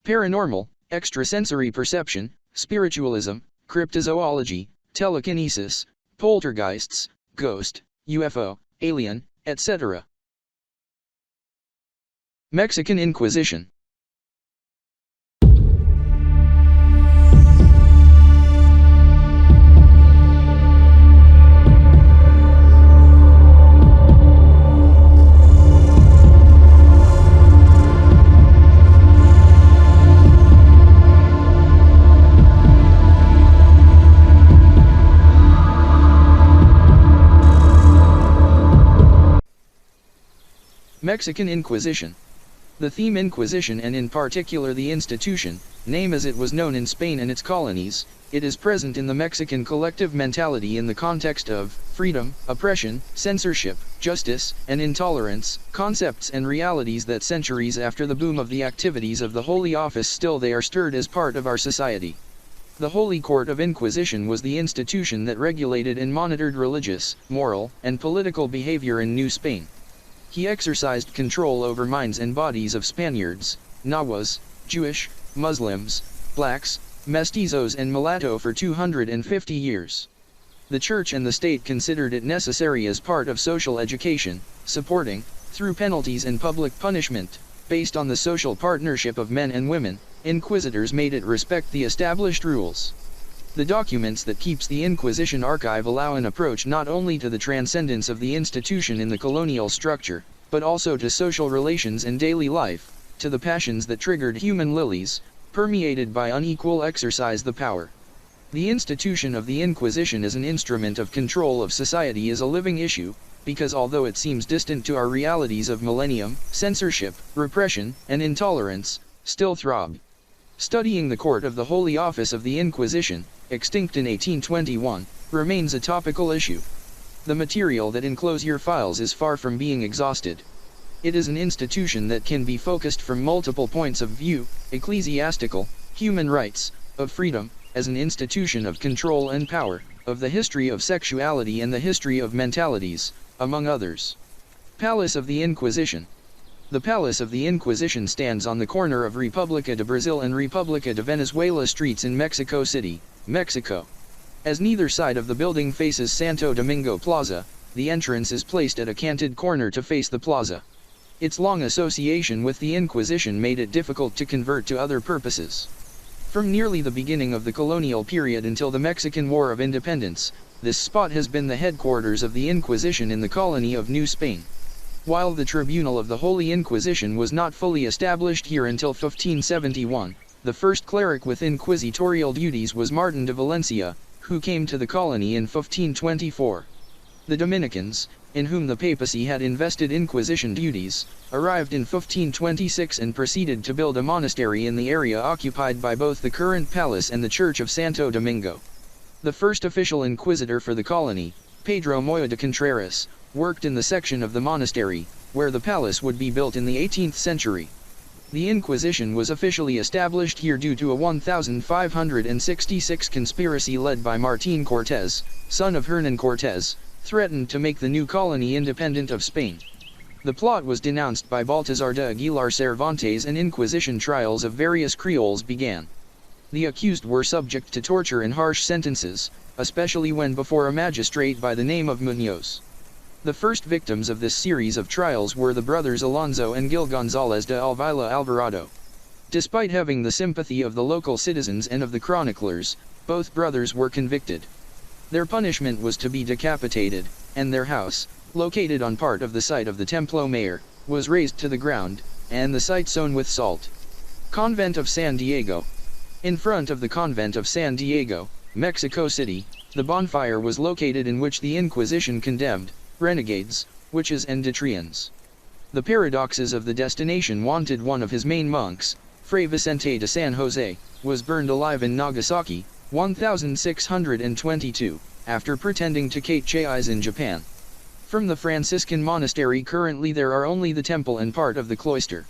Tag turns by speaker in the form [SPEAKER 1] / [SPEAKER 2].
[SPEAKER 1] paranormal, extrasensory perception, spiritualism, cryptozoology, telekinesis, poltergeists, ghost, UFO, alien, etc. Mexican Inquisition. Mexican Inquisition. The theme Inquisition, and in particular the institution, name as it was known in Spain and its colonies, it is present in the Mexican collective mentality in the context of freedom, oppression, censorship, justice, and intolerance, concepts and realities that centuries after the boom of the activities of the Holy Office still they are stirred as part of our society. The Holy Court of Inquisition was the institution that regulated and monitored religious, moral, and political behavior in New Spain. He exercised control over minds and bodies of Spaniards, Nahuas, Jewish, Muslims, blacks, Mestizos and Mulatto for 250 years. The Church and the state considered it necessary as part of social education, supporting, through penalties and public punishment, based on the social partnership of men and women, inquisitors made it respect the established rules. The documents that keeps the Inquisition Archive allow an approach not only to the transcendence of the institution in the colonial structure, but also to social relations and daily life, to the passions that triggered human lilies, permeated by unequal exercise the power. The institution of the Inquisition as an instrument of control of society is a living issue, because although it seems distant to our realities of millennium, censorship, repression, and intolerance, still throb. Studying the court of the Holy Office of the Inquisition, extinct in 1821, remains a topical issue. The material that enclose your files is far from being exhausted. It is an institution that can be focused from multiple points of view: ecclesiastical, human rights, of freedom, as an institution of control and power, of the history of sexuality and the history of mentalities, among others. Palace of the Inquisition. The Palace of the Inquisition stands on the corner of República de Brazil and República de Venezuela streets in Mexico City, Mexico. As neither side of the building faces Santo Domingo Plaza, the entrance is placed at a canted corner to face the plaza. Its long association with the Inquisition made it difficult to convert to other purposes. From nearly the beginning of the colonial period until the Mexican War of Independence, this spot has been the headquarters of the Inquisition in the colony of New Spain. While the Tribunal of the Holy Inquisition was not fully established here until 1571, the first cleric with inquisitorial duties was Martin de Valencia, who came to the colony in 1524. The Dominicans, in whom the papacy had invested Inquisition duties, arrived in 1526 and proceeded to build a monastery in the area occupied by both the current palace and the Church of Santo Domingo. The first official inquisitor for the colony, Pedro Moya de Contreras, worked in the section of the monastery, where the palace would be built in the 18th century. The Inquisition was officially established here due to a 1566 conspiracy led by Martín Cortés, son of Hernán Cortés, threatened to make the new colony independent of Spain. The plot was denounced by Baltasar de Aguilar Cervantes and Inquisition trials of various Creoles began. The accused were subject to torture and harsh sentences, especially when before a magistrate by the name of Muñoz. The first victims of this series of trials were the brothers Alonso and Gil Gonzalez de Alvila Alvarado. Despite having the sympathy of the local citizens and of the chroniclers, both brothers were convicted. Their punishment was to be decapitated, and their house, located on part of the site of the Templo Mayor, was razed to the ground, and the site sown with salt. Convent of San Diego. In front of the Convent of San Diego, Mexico City, the bonfire was located in which the Inquisition condemned renegades, witches and detrians. The paradoxes of the destination wanted one of his main monks, Fray Vicente de San Jose, was burned alive in Nagasaki, 1622, after pretending to catechise in Japan. From the Franciscan monastery currently there are only the temple and part of the cloister.